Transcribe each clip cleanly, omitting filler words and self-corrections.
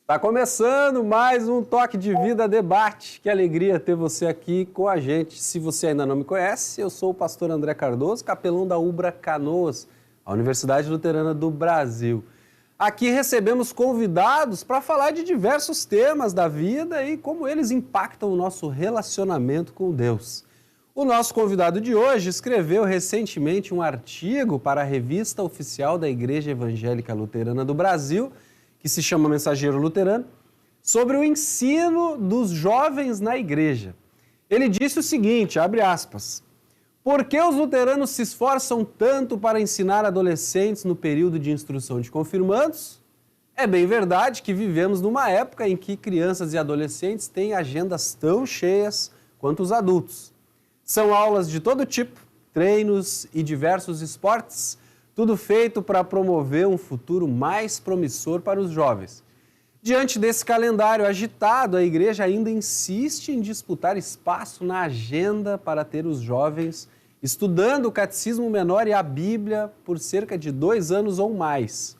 Tá começando mais um Toque de Vida Debate. Que alegria ter você aqui com a gente. Se você ainda não me conhece, eu sou o pastor André Cardoso, capelão da Ubra Canoas, a Universidade Luterana do Brasil. Aqui recebemos convidados para falar de diversos temas da vida e como eles impactam o nosso relacionamento com Deus. O nosso convidado de hoje escreveu recentemente um artigo para a revista oficial da Igreja Evangélica Luterana do Brasil, que se chama Mensageiro Luterano, sobre o ensino dos jovens na igreja. Ele disse o seguinte, abre aspas, por que os luteranos se esforçam tanto para ensinar adolescentes no período de instrução de confirmandos? É bem verdade que vivemos numa época em que crianças e adolescentes têm agendas tão cheias quanto os adultos. São aulas de todo tipo, treinos e diversos esportes, tudo feito para promover um futuro mais promissor para os jovens. Diante desse calendário agitado, a igreja ainda insiste em disputar espaço na agenda para ter os jovens estudando o Catecismo Menor e a Bíblia por cerca de 2 anos ou mais.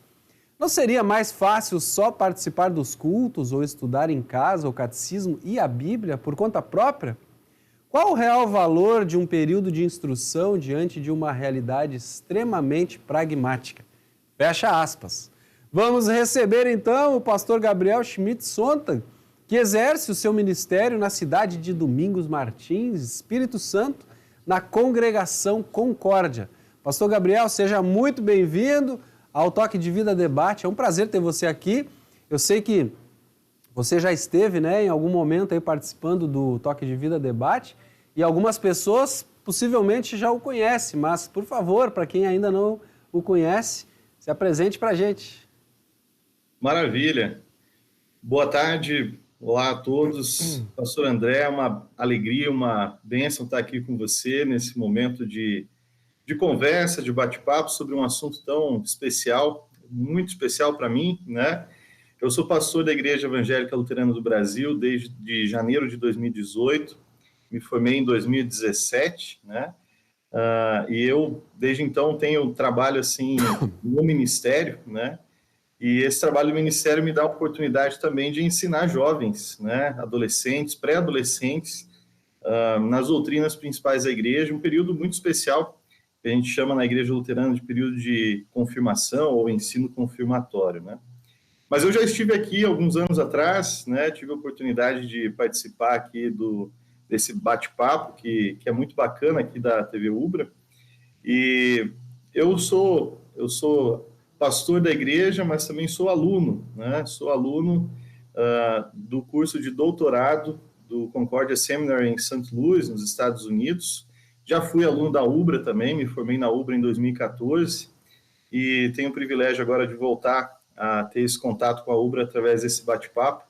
Não seria mais fácil só participar dos cultos ou estudar em casa o Catecismo e a Bíblia por conta própria? Qual o real valor de um período de instrução diante de uma realidade extremamente pragmática? Fecha aspas. Vamos receber então o pastor Gabriel Schmidt Sontag, que exerce o seu ministério na cidade de Domingos Martins, Espírito Santo, na congregação Concórdia. Pastor Gabriel, seja muito bem-vindo ao Toque de Vida Debate. É um prazer ter você aqui. Eu sei que você já esteve, em algum momento aí participando do Toque de Vida Debate e algumas pessoas possivelmente já o conhecem, mas, por favor, para quem ainda não o conhece, se apresente para a gente. Maravilha. Boa tarde, olá a todos. Pastor André, uma alegria, uma bênção estar aqui com você nesse momento de conversa, de bate-papo sobre um assunto tão especial, muito especial para mim, Eu sou pastor da Igreja Evangélica Luterana do Brasil desde janeiro de 2018, me formei em 2017, e eu, desde então, tenho trabalho, assim, no ministério, E esse trabalho do ministério me dá a oportunidade também de ensinar jovens, adolescentes, pré-adolescentes, nas doutrinas principais da igreja, um período muito especial, que a gente chama na Igreja Luterana de período de confirmação ou ensino confirmatório, Mas eu já estive aqui alguns anos atrás, tive a oportunidade de participar aqui desse bate-papo, que é muito bacana aqui da TV Ubra, e eu sou pastor da igreja, mas também sou aluno, Sou aluno do curso de doutorado do Concordia Seminary em St. Louis, nos Estados Unidos. Já fui aluno da Ubra também, me formei na Ubra em 2014, e tenho o privilégio agora de voltar a ter esse contato com a Ubra através desse bate-papo,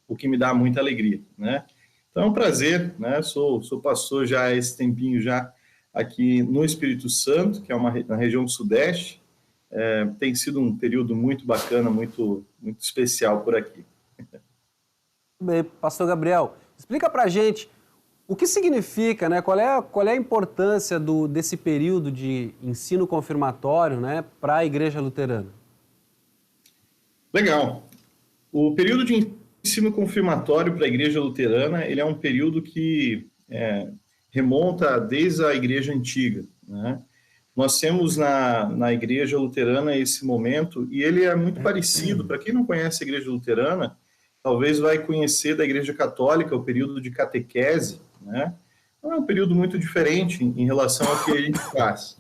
o que me dá muita alegria, Então é um prazer, Sou pastor já há esse tempinho já aqui no Espírito Santo, que é na região sudeste. Tem sido um período muito bacana, muito especial por aqui. Bem, pastor Gabriel, explica pra gente o que significa, qual é a importância desse período de ensino confirmatório, para a Igreja Luterana? Legal. O período de ensino confirmatório para a Igreja Luterana, ele é um período que remonta desde a Igreja Antiga, Nós temos na Igreja Luterana esse momento, e ele é muito parecido, para quem não conhece a Igreja Luterana, talvez vai conhecer da Igreja Católica, o período de catequese, Não é um período muito diferente em relação ao que a gente faz,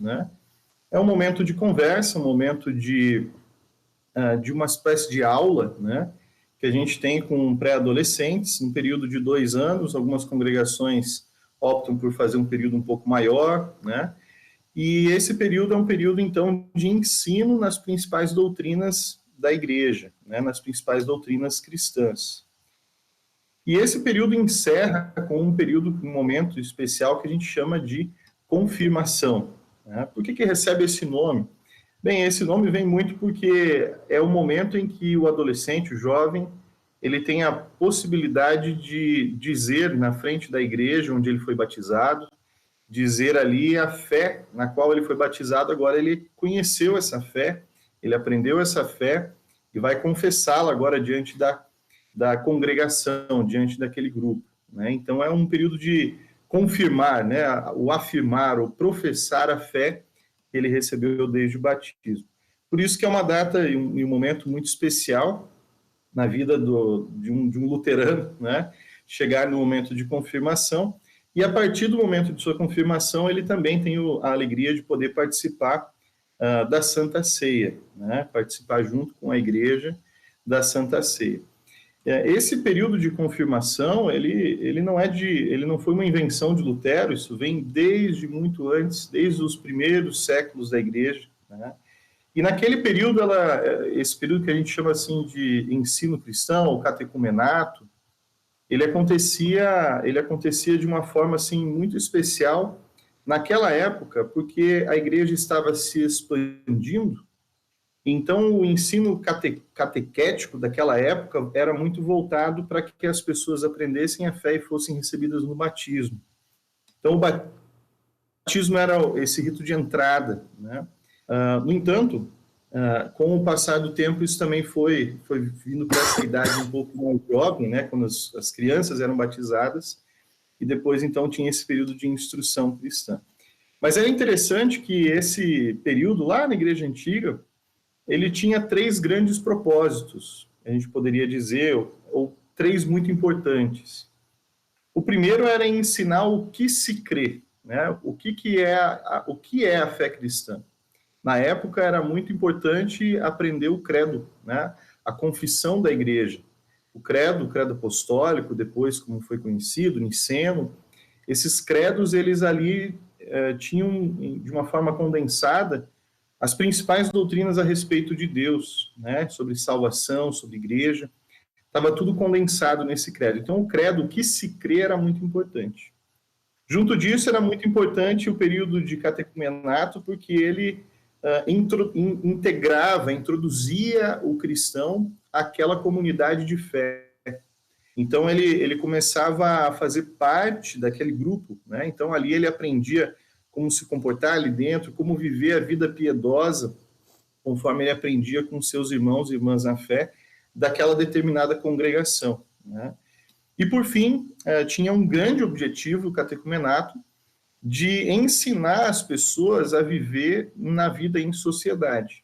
É um momento de conversa, um momento de uma espécie de aula, que a gente tem com pré-adolescentes, um período de 2 anos, algumas congregações optam por fazer um período um pouco maior, E esse período é um período, então, de ensino nas principais doutrinas da igreja, nas principais doutrinas cristãs. E esse período encerra com um momento especial que a gente chama de confirmação. Por que recebe esse nome? Bem, esse nome vem muito porque é o momento em que o adolescente, o jovem, ele tem a possibilidade de dizer na frente da igreja onde ele foi batizado, dizer ali a fé na qual ele foi batizado. Agora ele conheceu essa fé, ele aprendeu essa fé e vai confessá-la agora diante da da congregação diante daquele grupo, né? Então, é um período de confirmar, né, o afirmar, o professar a fé que ele recebeu desde o batismo. Por isso que é uma data e um momento muito especial na vida de um luterano, né? Chegar no momento de confirmação, e a partir do momento de sua confirmação, ele também tem a alegria de poder participar da Santa Ceia, né? Participar junto com a igreja da Santa Ceia. Esse período de confirmação, ele não foi uma invenção de Lutero, isso vem desde muito antes, desde os primeiros séculos da igreja, né? E naquele período, esse período que a gente chama assim de ensino cristão, o catecumenato, ele acontecia de uma forma assim muito especial naquela época, porque a igreja estava se expandindo. Então, o ensino catequético daquela época era muito voltado para que as pessoas aprendessem a fé e fossem recebidas no batismo. Então, o batismo era esse rito de entrada, né? No entanto, com o passar do tempo, isso também foi vindo para essa idade um pouco mais jovem, né? Quando as crianças eram batizadas, e depois, então, tinha esse período de instrução cristã. Mas é interessante que esse período, lá na Igreja Antiga, ele tinha 3 grandes propósitos, a gente poderia dizer, ou 3 muito importantes. O primeiro era ensinar o que se crê, né? O que é a fé cristã. Na época era muito importante aprender o credo, né? A confissão da igreja. O credo apostólico, depois como foi conhecido, niceno, esses credos, eles ali tinham, de uma forma condensada, as principais doutrinas a respeito de Deus, né? Sobre salvação, sobre igreja, estava tudo condensado nesse credo. Então, o credo, o que se crê, era muito importante. Junto disso, era muito importante o período de catecumenato, porque ele introduzia o cristão àquela comunidade de fé. Então, ele começava a fazer parte daquele grupo, né? Então, ali ele aprendia como se comportar ali dentro, como viver a vida piedosa, conforme ele aprendia com seus irmãos e irmãs na fé, daquela determinada congregação, né? E, por fim, tinha um grande objetivo, o catecumenato, de ensinar as pessoas a viver na vida em sociedade.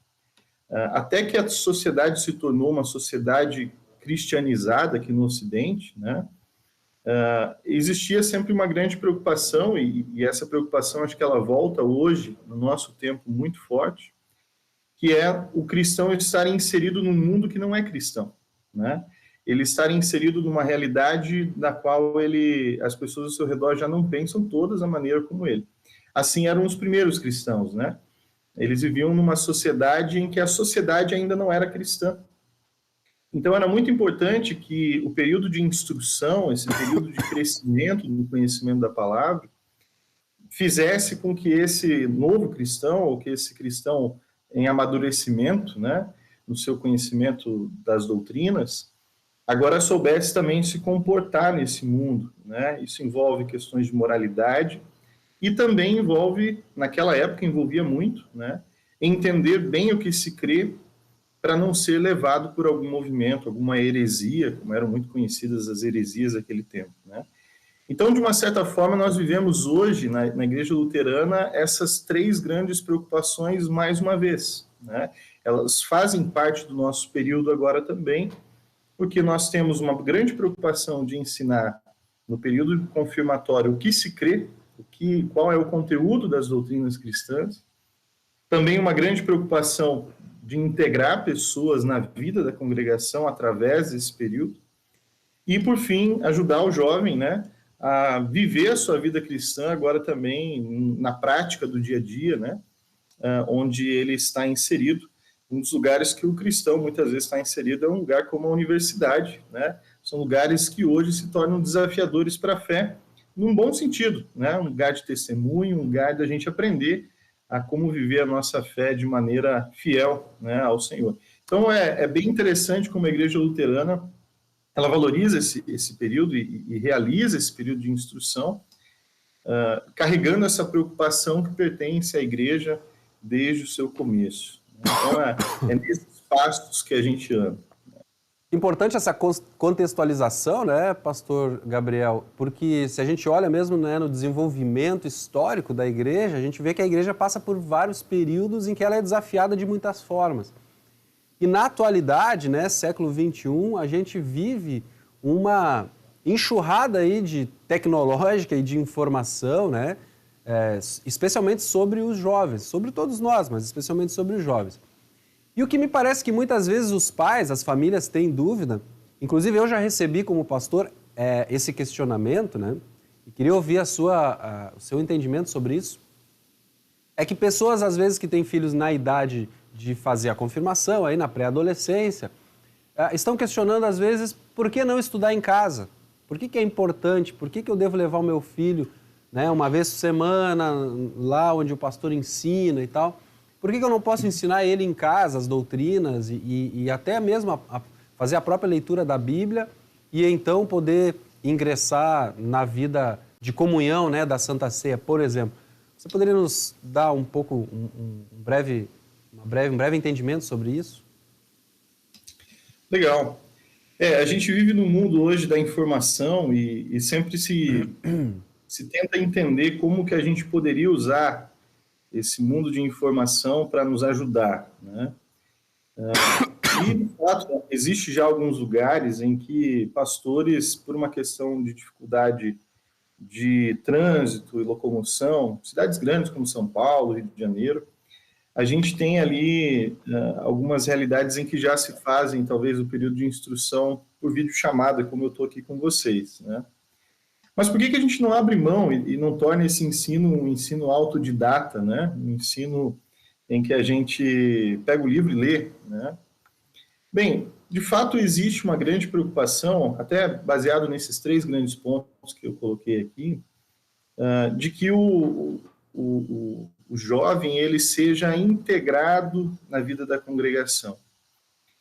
Até que a sociedade se tornou uma sociedade cristianizada aqui no Ocidente, né? Existia sempre uma grande preocupação, e essa preocupação acho que ela volta hoje, no nosso tempo, muito forte, que é o cristão estar inserido num mundo que não é cristão, né? Ele estar inserido numa realidade na qual as pessoas ao seu redor já não pensam todas da maneira como ele. Assim eram os primeiros cristãos, né? Eles viviam numa sociedade em que a sociedade ainda não era cristã. Então era muito importante que o período de instrução, esse período de crescimento no conhecimento da palavra, fizesse com que esse novo cristão, ou que esse cristão em amadurecimento, né, no seu conhecimento das doutrinas, agora soubesse também se comportar nesse mundo, né? Isso envolve questões de moralidade e também naquela época envolvia muito, né? Entender bem o que se crê para não ser levado por algum movimento, alguma heresia, como eram muito conhecidas as heresias daquele tempo, né? Então, de uma certa forma, nós vivemos hoje, na Igreja Luterana, essas 3 grandes preocupações mais uma vez, né? Elas fazem parte do nosso período agora também, porque nós temos uma grande preocupação de ensinar, no período confirmatório, o que se crê, qual é o conteúdo das doutrinas cristãs, também uma grande preocupação de integrar pessoas na vida da congregação através desse período, e, por fim, ajudar o jovem, né, a viver a sua vida cristã agora também na prática do dia a dia, né, onde ele está inserido. Um dos lugares que o cristão muitas vezes está inserido é um lugar como a universidade, né? São lugares que hoje se tornam desafiadores para a fé, num bom sentido, né? Um lugar de testemunho, um lugar da gente aprender a como viver a nossa fé de maneira fiel, né, ao Senhor. Então é bem interessante como a Igreja Luterana ela valoriza esse período e realiza esse período de instrução, carregando essa preocupação que pertence à Igreja desde o seu começo. Então, é nesses passos que a gente anda. Importante essa contextualização, né, pastor Gabriel? Porque se a gente olha mesmo, né, no desenvolvimento histórico da igreja, a gente vê que a igreja passa por vários períodos em que ela é desafiada de muitas formas. E na atualidade, né, século XXI, a gente vive uma enxurrada aí de tecnológica e de informação, né, especialmente sobre os jovens, sobre todos nós, mas especialmente sobre os jovens. E o que me parece que muitas vezes os pais, as famílias têm dúvida, inclusive eu já recebi como pastor esse questionamento, né? E queria ouvir o seu entendimento sobre isso. É que pessoas, às vezes, que têm filhos na idade de fazer a confirmação, aí na pré-adolescência, estão questionando, às vezes, por que não estudar em casa? Por que é importante? Por que eu devo levar o meu filho, né, uma vez por semana, lá onde o pastor ensina e tal? Por que eu não posso ensinar ele em casa as doutrinas e até mesmo fazer a própria leitura da Bíblia e então poder ingressar na vida de comunhão, né, da Santa Ceia, por exemplo? Você poderia nos dar um pouco, um breve entendimento sobre isso? Legal. A gente vive num mundo hoje da informação e sempre se tenta entender como que a gente poderia usar esse mundo de informação para nos ajudar, né? E, de fato, existe já alguns lugares em que pastores, por uma questão de dificuldade de trânsito e locomoção, cidades grandes como São Paulo, Rio de Janeiro, a gente tem ali algumas realidades em que já se fazem, talvez, o período de instrução por videochamada, como eu estou aqui com vocês, né? Mas por que a gente não abre mão e não torna esse ensino um ensino autodidata, né? Um ensino em que a gente pega o livro e lê, né? Bem, de fato existe uma grande preocupação, até baseado nesses 3 grandes pontos que eu coloquei aqui, de que o jovem ele seja integrado na vida da congregação.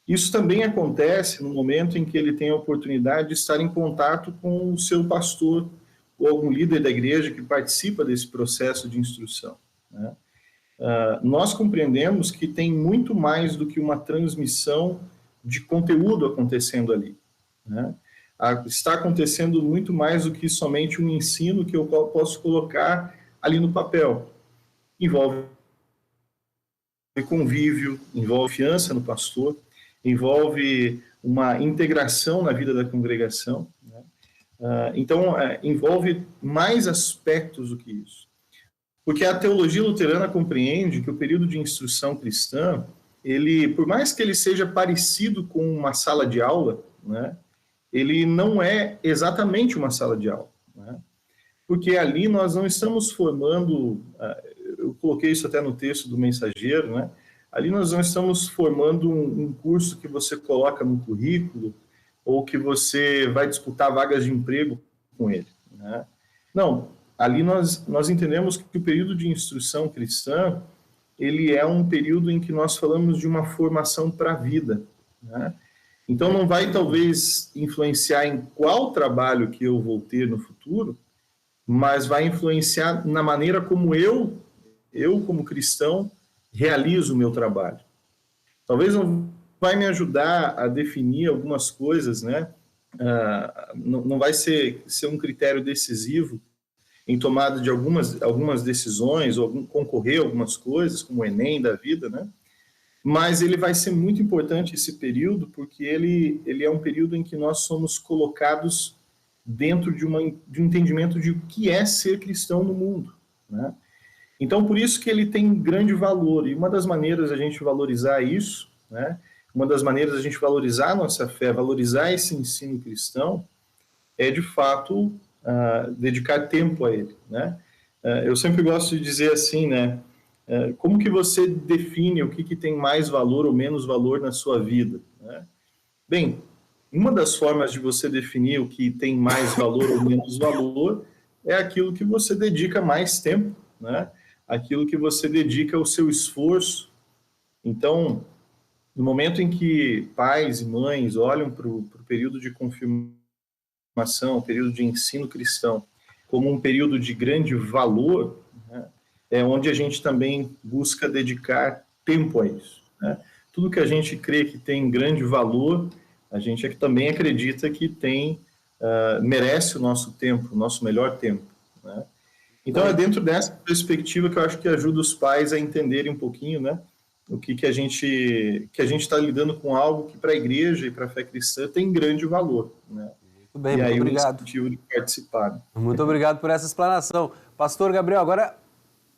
Isso também acontece no momento em que ele tem a oportunidade de estar em contato com o seu pastor ou algum líder da igreja que participa desse processo de instrução, né? Nós compreendemos que tem muito mais do que uma transmissão de conteúdo acontecendo ali, né? Está acontecendo muito mais do que somente um ensino que eu posso colocar ali no papel. Envolve convívio, envolve confiança no pastor, envolve uma integração na vida da congregação, né? Então, envolve mais aspectos do que isso. Porque a teologia luterana compreende que o período de instrução cristã, ele, por mais que ele seja parecido com uma sala de aula, né, ele não é exatamente uma sala de aula, né? Porque ali nós não estamos formando, eu coloquei isso até no texto do Mensageiro, né? Ali nós não estamos formando um curso que você coloca no currículo ou que você vai disputar vagas de emprego com ele, né? Não, ali nós entendemos que o período de instrução cristã, ele é um período em que nós falamos de uma formação para a vida, né? Então não vai talvez influenciar em qual trabalho que eu vou ter no futuro, mas vai influenciar na maneira como eu como cristão, realizo o meu trabalho. Talvez não vai me ajudar a definir algumas coisas, né? Não vai ser um critério decisivo em tomada de algumas decisões, ou concorrer a algumas coisas, como o Enem da vida, né? Mas ele vai ser muito importante esse período, porque ele é um período em que nós somos colocados dentro de um entendimento de o que é ser cristão no mundo, né? Então, por isso que ele tem grande valor. E uma das maneiras a gente valorizar isso, né? Uma das maneiras a gente valorizar a nossa fé, valorizar esse ensino cristão, é, de fato, dedicar tempo a ele, né? Eu sempre gosto de dizer assim, né? Como que você define o que tem mais valor ou menos valor na sua vida, né? Bem, uma das formas de você definir o que tem mais valor ou menos valor é aquilo que você dedica mais tempo, né? Aquilo que você dedica o seu esforço. Então, no momento em que pais e mães olham para o período de confirmação, o período de ensino cristão, como um período de grande valor, né, é onde a gente também busca dedicar tempo a isso, né? Tudo que a gente crê que tem grande valor, A gente é que também acredita que merece o nosso tempo, o nosso melhor tempo, né? Então, é dentro dessa perspectiva que eu acho que ajuda os pais a entenderem um pouquinho, né, o que a gente está lidando com algo que para a igreja e para a fé cristã tem grande valor, né? Muito bem, E muito aí o obrigado. incentivo de participar. Né? Muito obrigado por essa explanação. Pastor Gabriel, agora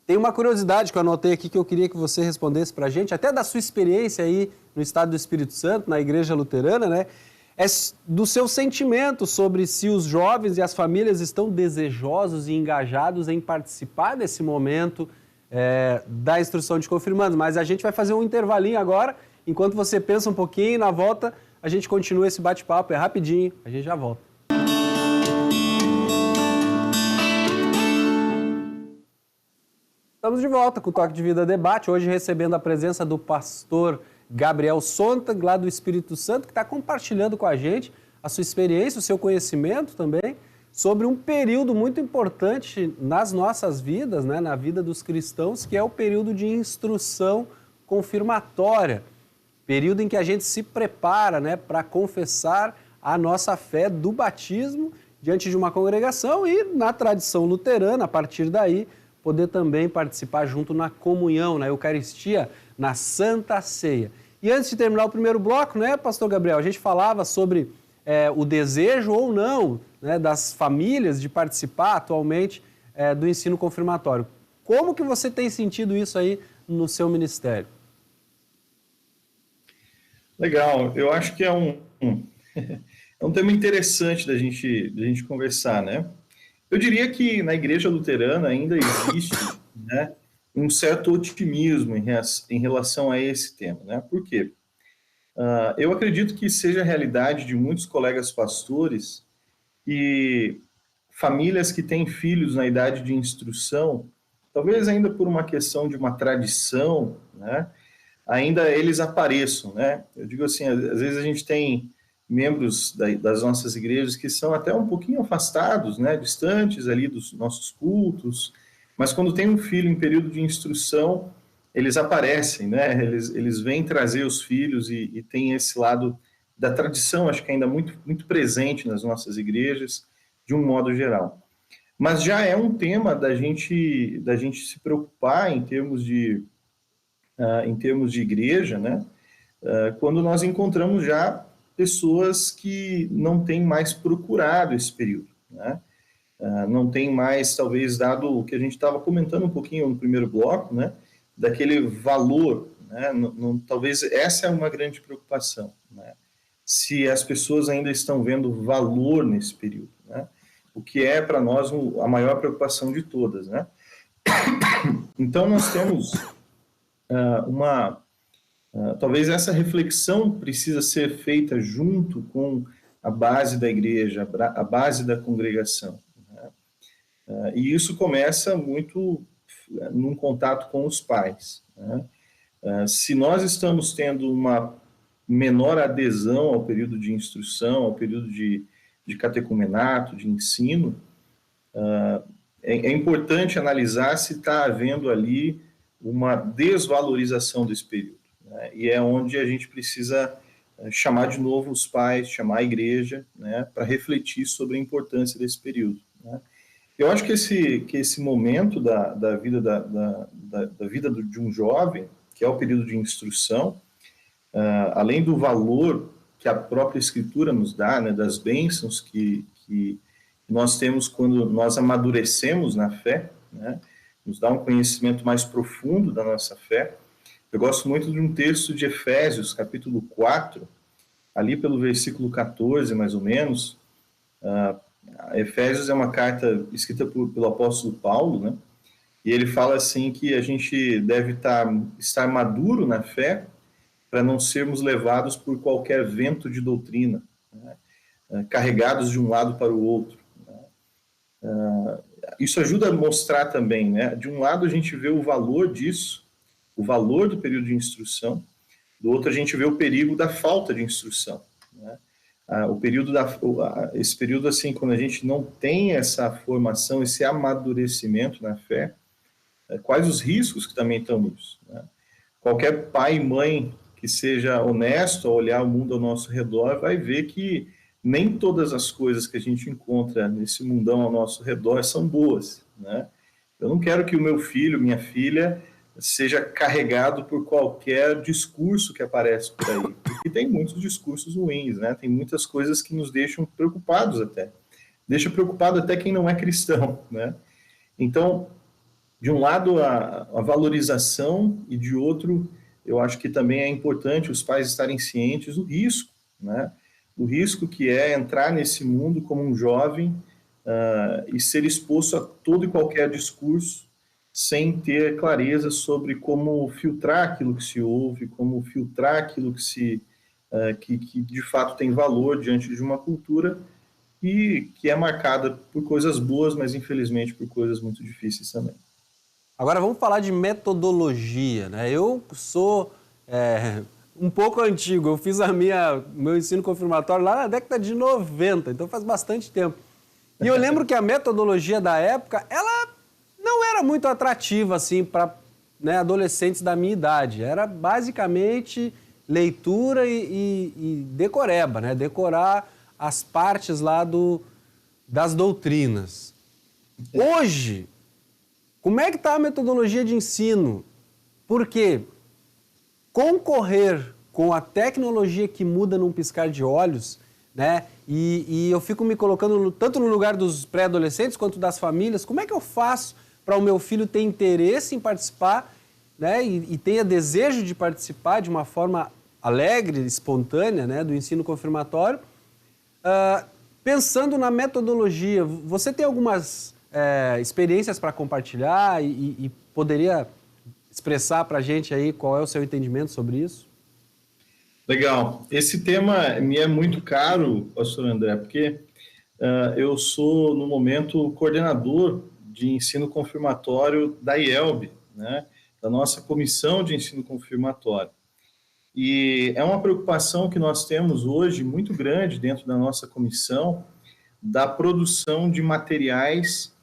tem uma curiosidade que eu anotei aqui que eu queria que você respondesse para a gente, até da sua experiência aí no estado do Espírito Santo, na Igreja Luterana, né? É do seu sentimento sobre se os jovens e as famílias estão desejosos e engajados em participar desse momento da instrução de confirmandos. Mas a gente vai fazer um intervalinho agora, enquanto você pensa um pouquinho, na volta a gente continua esse bate-papo, é rapidinho, a gente já volta. Estamos de volta com o Toque de Vida Debate, hoje recebendo a presença do pastor Gabriel Sontag, lá do Espírito Santo, que está compartilhando com a gente a sua experiência, o seu conhecimento também, sobre um período muito importante nas nossas vidas, né, na vida dos cristãos, que é o período de instrução confirmatória, período em que a gente se prepara, né, para confessar a nossa fé do batismo diante de uma congregação e, na tradição luterana, a partir daí, poder também participar junto na comunhão, na Eucaristia, na Santa Ceia. E antes de terminar o primeiro bloco, né, pastor Gabriel, a gente falava sobre o desejo ou não, né, das famílias de participar atualmente do ensino confirmatório. Como que você tem sentido isso aí no seu ministério? Legal, eu acho que é um tema interessante da gente conversar, né? Eu diria que na Igreja Luterana ainda existe, né, um certo otimismo em relação a esse tema, né? Por quê? Eu acredito que seja a realidade de muitos colegas pastores e famílias que têm filhos na idade de instrução, talvez ainda por uma questão de uma tradição, né, ainda eles apareçam, né? Eu digo assim, às vezes a gente tem membros das nossas igrejas que são até um pouquinho afastados, né, distantes ali dos nossos cultos, mas quando tem um filho em período de instrução, eles aparecem, né? Eles vêm trazer os filhos e tem esse lado da tradição, acho que ainda muito, muito presente nas nossas igrejas, de um modo geral. Mas já é um tema da gente se preocupar em termos de igreja, né? Quando nós encontramos já pessoas que não têm mais procurado esse período, né? Não tem mais, talvez, dado o que a gente estava comentando um pouquinho no primeiro bloco, né? Daquele valor, né? Talvez essa é uma grande preocupação, né? Se as pessoas ainda estão vendo valor nesse período, né? O que é para nós a maior preocupação de todas, né? Então nós temos talvez essa reflexão precisa ser feita junto com a base da igreja, a base da congregação, né? E isso começa muito num contato com os pais, né? Se nós estamos tendo uma menor adesão ao período de instrução, ao período de catecumenato, de ensino, é importante analisar se está havendo ali uma desvalorização desse período, né? E é onde a gente precisa chamar de novo os pais, chamar a igreja, né, para refletir sobre a importância desse período, né? Eu acho que esse momento da vida de um jovem, que é o período de instrução, além do valor que a própria Escritura nos dá, né, das bênçãos que nós temos quando nós amadurecemos na fé, né, nos dá um conhecimento mais profundo da nossa fé. Eu gosto muito de um texto de Efésios, capítulo 4, ali pelo versículo 14, mais ou menos. Efésios é uma carta escrita pelo apóstolo Paulo, né? E ele fala assim que a gente deve estar maduro na fé para não sermos levados por qualquer vento de doutrina, né? Carregados de um lado para o outro, né? Isso ajuda a mostrar também, né? De um lado a gente vê o valor disso, o valor do período de instrução, do outro a gente vê o perigo da falta de instrução, né? Esse período, assim, quando a gente não tem essa formação, esse amadurecimento na fé, quais os riscos que também estão nisso, né? Qualquer pai e mãe que seja honesto ao olhar o mundo ao nosso redor, vai ver que nem todas as coisas que a gente encontra nesse mundão ao nosso redor são boas, né? Eu não quero que o meu filho, minha filha, seja carregado por qualquer discurso que aparece por aí, porque tem muitos discursos ruins, né? Tem muitas coisas que nos deixam preocupados até. Deixa preocupado até quem não é cristão, né? Então, de um lado, a valorização, e de outro, eu acho que também é importante os pais estarem cientes do risco, né? O risco que é entrar nesse mundo como um jovem e ser exposto a todo e qualquer discurso sem ter clareza sobre como filtrar aquilo que se ouve, como filtrar aquilo que de fato tem valor diante de uma cultura e que é marcada por coisas boas, mas infelizmente por coisas muito difíceis também. Agora vamos falar de metodologia, né? Eu sou um pouco antigo, eu fiz meu ensino confirmatório lá na década de 90, então faz bastante tempo. E eu lembro que a metodologia da época, ela não era muito atrativa assim para, né, adolescentes da minha idade. Era basicamente leitura e decoreba, né? Decorar as partes lá das doutrinas. Hoje, como é que está a metodologia de ensino? Porque concorrer com a tecnologia que muda num piscar de olhos, né? E eu fico me colocando tanto no lugar dos pré-adolescentes quanto das famílias. Como é que eu faço para o meu filho ter interesse em participar, né? E tenha desejo de participar de uma forma alegre, espontânea, né? Do ensino confirmatório, pensando na metodologia. Você tem algumas experiências para compartilhar e poderia expressar para a gente aí qual é o seu entendimento sobre isso? Legal. Esse tema me é muito caro, pastor André, porque eu sou, no momento, coordenador de ensino confirmatório da IELB, né, da nossa comissão de ensino confirmatório. E é uma preocupação que nós temos hoje muito grande dentro da nossa comissão, da produção de materiais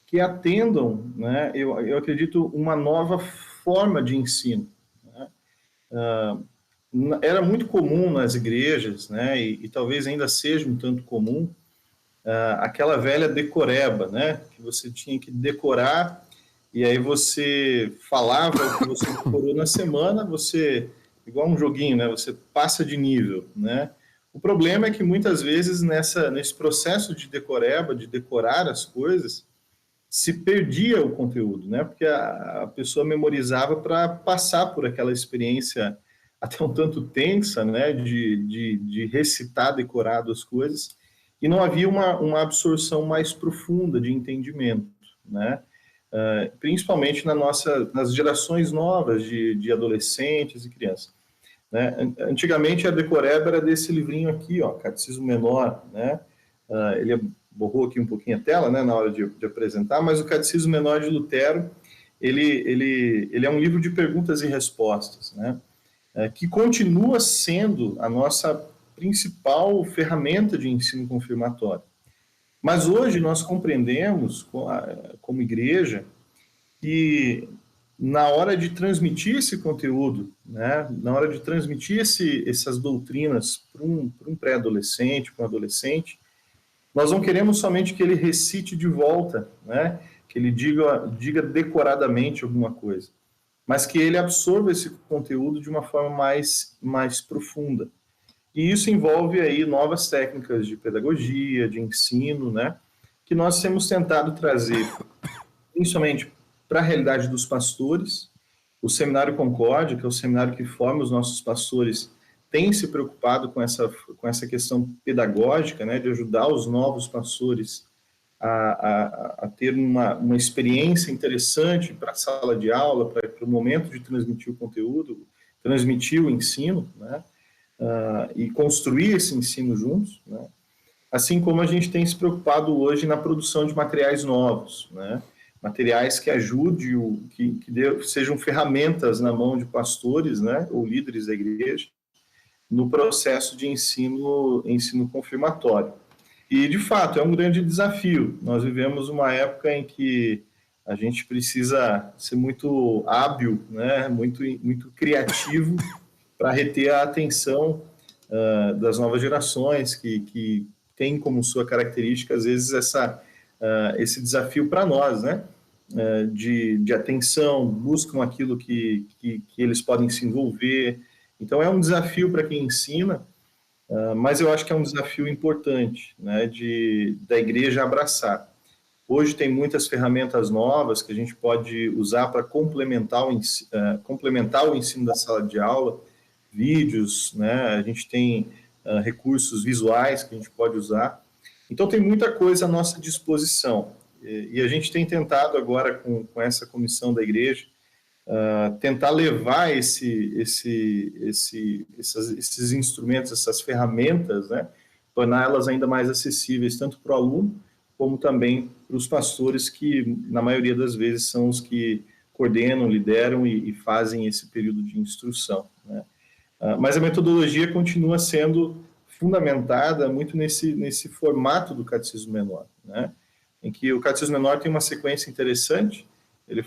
que atendam, né, eu acredito, uma nova forma de ensino. Né? Era muito comum nas igrejas, né, e talvez ainda seja um tanto comum, aquela velha decoreba, né, que você tinha que decorar, e aí você falava o que você decorou na semana, igual um joguinho, né, você passa de nível, né. O problema é que muitas vezes nesse processo de decoreba, de decorar as coisas, se perdia o conteúdo, né, porque a pessoa memorizava para passar por aquela experiência até um tanto tensa, né, de recitar decorado as coisas, e não havia uma absorção mais profunda de entendimento, né, principalmente nas gerações novas de adolescentes e crianças. Né? Antigamente a decoreba era desse livrinho aqui, ó, Catecismo Menor, né, ele borrou aqui um pouquinho a tela, né, na hora de apresentar, mas o Catecismo Menor de Lutero, ele é um livro de perguntas e respostas, né, que continua sendo a nossa principal ferramenta de ensino confirmatório. Mas hoje nós compreendemos, como igreja, que na hora de transmitir esse conteúdo, né, na hora de transmitir essas doutrinas para um pré-adolescente, para um adolescente, nós não queremos somente que ele recite de volta, né, que ele diga decoradamente alguma coisa, mas que ele absorva esse conteúdo de uma forma mais profunda. E isso envolve aí novas técnicas de pedagogia, de ensino, né, que nós temos tentado trazer, principalmente para a realidade dos pastores. O Seminário Concórdia, que é o seminário que forma os nossos pastores, tem se preocupado com essa questão pedagógica, né, de ajudar os novos pastores a ter uma experiência interessante para a sala de aula, para o momento de transmitir o conteúdo, transmitir o ensino, né, e construir esse ensino juntos, né, assim como a gente tem se preocupado hoje na produção de materiais novos, né, materiais que ajudem, sejam ferramentas na mão de pastores, né, ou líderes da igreja, no processo de ensino confirmatório. E, de fato, é um grande desafio. Nós vivemos uma época em que a gente precisa ser muito hábil, né, muito criativo, para reter a atenção das novas gerações, que tem como sua característica, às vezes, esse desafio para nós, né? De atenção, buscam aquilo que eles podem se envolver. Então, é um desafio para quem ensina, mas eu acho que é um desafio importante, né, da igreja abraçar. Hoje tem muitas ferramentas novas que a gente pode usar para complementar o ensino da sala de aula, vídeos, né, a gente tem recursos visuais que a gente pode usar. Então, tem muita coisa à nossa disposição. E a gente tem tentado agora, com essa comissão da igreja, tentar levar esses instrumentos, essas ferramentas, né, torná-las ainda mais acessíveis, tanto para o aluno, como também para os pastores, que na maioria das vezes são os que coordenam, lideram e fazem esse período de instrução, né. Mas a metodologia continua sendo fundamentada muito nesse formato do Catecismo Menor, né, em que o Catecismo Menor tem uma sequência interessante. Ele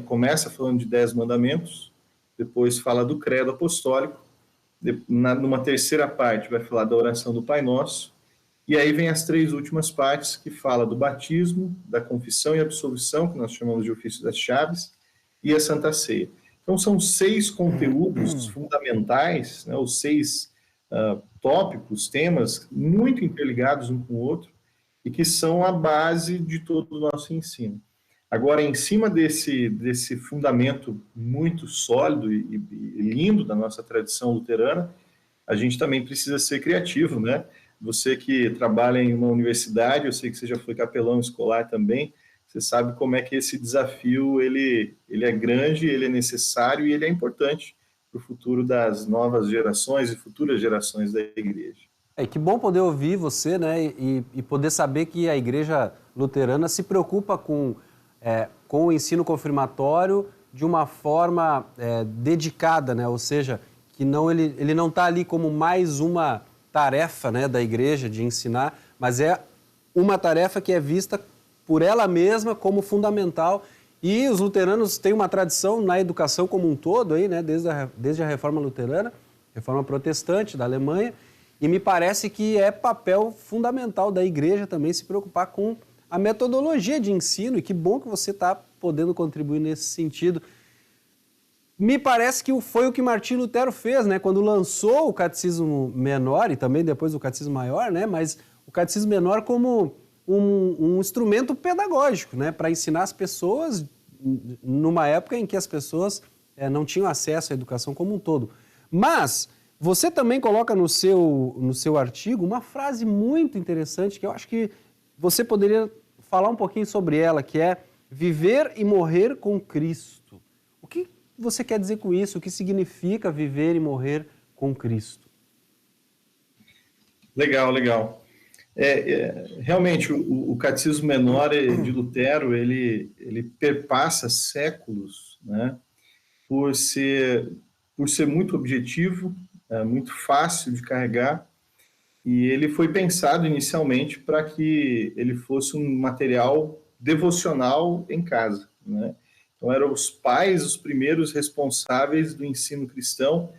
começa falando de 10 mandamentos, depois fala do credo apostólico, numa terceira parte vai falar da oração do Pai Nosso, e aí vem as 3 últimas partes, que fala do batismo, da confissão e absolvição, que nós chamamos de ofício das chaves, e a Santa Ceia. Então são 6 conteúdos fundamentais, né, os 6 tópicos, temas, muito interligados um com o outro, e que são a base de todo o nosso ensino. Agora, em cima desse fundamento muito sólido e lindo da nossa tradição luterana, a gente também precisa ser criativo, né? Você que trabalha em uma universidade, eu sei que você já foi capelão escolar também, você sabe como é que esse desafio ele é grande, ele é necessário e ele é importante para o futuro das novas gerações e futuras gerações da igreja. Que bom poder ouvir você, né, e poder saber que a igreja luterana se preocupa com o ensino confirmatório de uma forma dedicada, né, ou seja, que ele não está ali como mais uma tarefa, né, da igreja de ensinar, mas é uma tarefa que é vista por ela mesma como fundamental. E os luteranos têm uma tradição na educação como um todo, aí, né, desde a Reforma Luterana, Reforma Protestante da Alemanha, e me parece que é papel fundamental da igreja também se preocupar com a metodologia de ensino, e que bom que você está podendo contribuir nesse sentido. Me parece que foi o que Martinho Lutero fez, né, quando lançou o Catecismo Menor, e também depois o Catecismo Maior, né, mas o Catecismo Menor como um instrumento pedagógico, né, para ensinar as pessoas numa época em que as pessoas não tinham acesso à educação como um todo. Mas você também coloca no seu artigo uma frase muito interessante que eu acho que você poderia falar um pouquinho sobre ela, que é viver e morrer com Cristo. O que você quer dizer com isso? O que significa viver e morrer com Cristo? Legal, legal. Realmente, o Catecismo Menor de Lutero, ele perpassa séculos, né, por ser muito objetivo, muito fácil de carregar, e ele foi pensado inicialmente para que ele fosse um material devocional em casa, né? Então, eram os pais os primeiros responsáveis do ensino cristão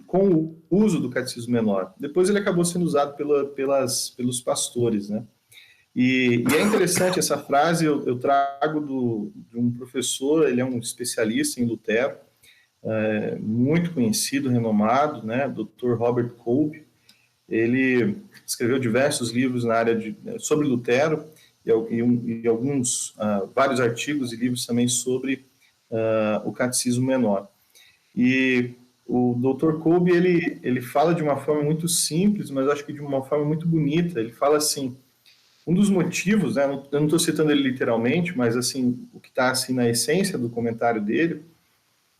com o uso do Catecismo Menor. Depois ele acabou sendo usado pelos pastores, né? E é interessante essa frase, eu trago de um professor, ele é um especialista em Lutero, muito conhecido, renomado, né, Dr. Robert Kolbe. Ele escreveu diversos livros na área sobre Lutero e alguns, vários artigos e livros também sobre o Catecismo Menor. E o Dr. Kolbe, ele fala de uma forma muito simples, mas acho que de uma forma muito bonita. Ele fala assim, um dos motivos, né, eu não estou citando ele literalmente, mas assim, o que está assim, na essência do comentário dele,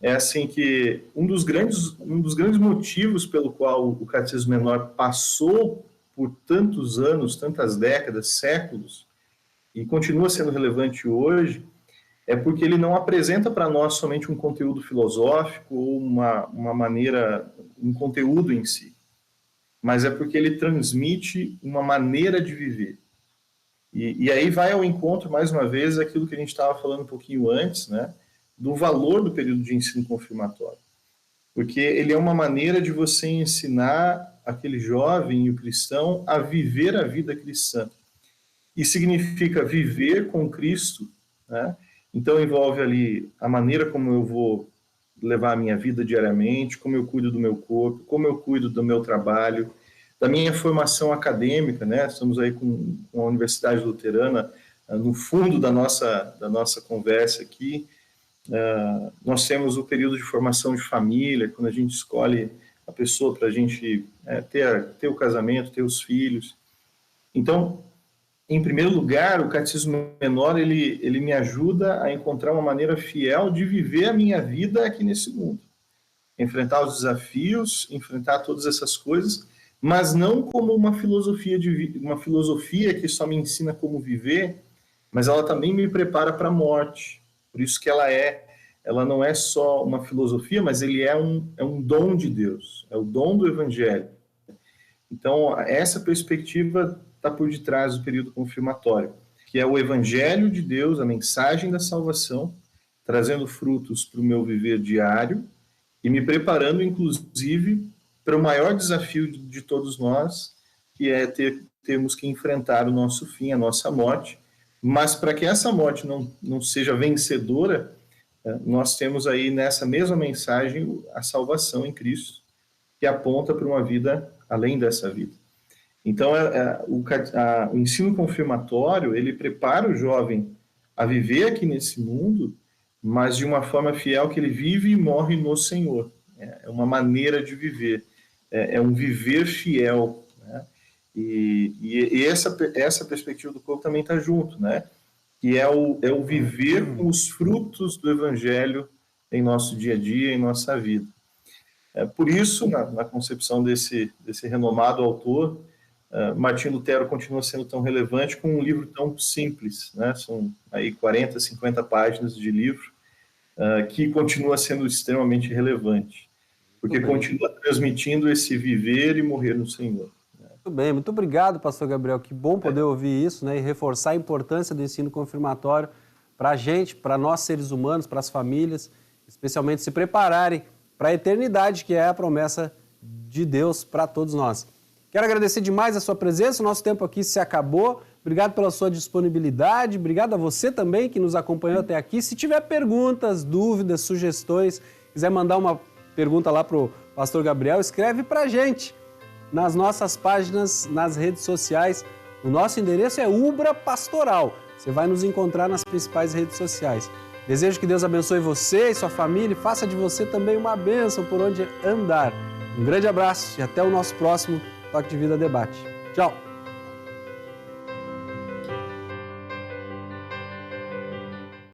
é assim que um dos grandes motivos pelo qual o Catecismo Menor passou por tantos anos, tantas décadas, séculos, e continua sendo relevante hoje, é porque ele não apresenta para nós somente um conteúdo filosófico ou uma maneira, um conteúdo em si, mas é porque ele transmite uma maneira de viver. E aí vai ao encontro, mais uma vez, aquilo que a gente estava falando um pouquinho antes, né, do valor do período de ensino confirmatório. porque ele é uma maneira de você ensinar aquele jovem e o cristão a viver a vida cristã. E significa viver com Cristo, né? Então envolve ali a maneira como eu vou levar a minha vida diariamente, como eu cuido do meu corpo, como eu cuido do meu trabalho, da minha formação acadêmica, né? Estamos aí com a Universidade Luterana no fundo da nossa conversa aqui. Nós temos o período de formação de família, quando a gente escolhe a pessoa para a gente ter o casamento, ter os filhos. Então, em primeiro lugar, o Catecismo Menor, ele me ajuda a encontrar uma maneira fiel de viver a minha vida aqui nesse mundo. Enfrentar os desafios, enfrentar todas essas coisas, mas não como uma filosofia que só me ensina como viver, mas ela também me prepara para a morte. Por isso que ela não é só uma filosofia, mas ele é um dom de Deus, é o dom do Evangelho. Então, essa perspectiva está por detrás do período confirmatório, que é o Evangelho de Deus, a mensagem da salvação, trazendo frutos para o meu viver diário e me preparando, inclusive, para o maior desafio de todos nós, que é termos que enfrentar o nosso fim, a nossa morte. Mas para que essa morte não seja vencedora, nós temos aí nessa mesma mensagem a salvação em Cristo, que aponta para uma vida além dessa vida. Então, o ensino confirmatório, ele prepara o jovem a viver aqui nesse mundo, mas de uma forma fiel que ele vive e morre no Senhor. É uma maneira de viver, é um viver fiel, né? E essa perspectiva do corpo também está junto, né? Que é o viver com os frutos do Evangelho em nosso dia a dia, em nossa vida. Por isso, na concepção desse renomado autor, Martinho Lutero continua sendo tão relevante com um livro tão simples, né? São aí 40, 50 páginas de livro, que continua sendo extremamente relevante, porque continua transmitindo esse viver e morrer no Senhor. Muito bem, muito obrigado, pastor Gabriel. Que bom poder ouvir isso, né, e reforçar a importância do ensino confirmatório para a gente, para nós seres humanos, para as famílias, especialmente se prepararem para a eternidade, que é a promessa de Deus para todos nós. Quero agradecer demais a sua presença, o nosso tempo aqui se acabou. Obrigado pela sua disponibilidade, obrigado a você também que nos acompanhou até aqui. Se tiver perguntas, dúvidas, sugestões, quiser mandar uma pergunta lá para o pastor Gabriel, escreve para a gente nas nossas páginas, nas redes sociais. O nosso endereço é Ubra Pastoral. Você vai nos encontrar nas principais redes sociais. Desejo que Deus abençoe você e sua família e faça de você também uma bênção por onde andar. Um grande abraço e até o nosso próximo Toque de Vida Debate. Tchau!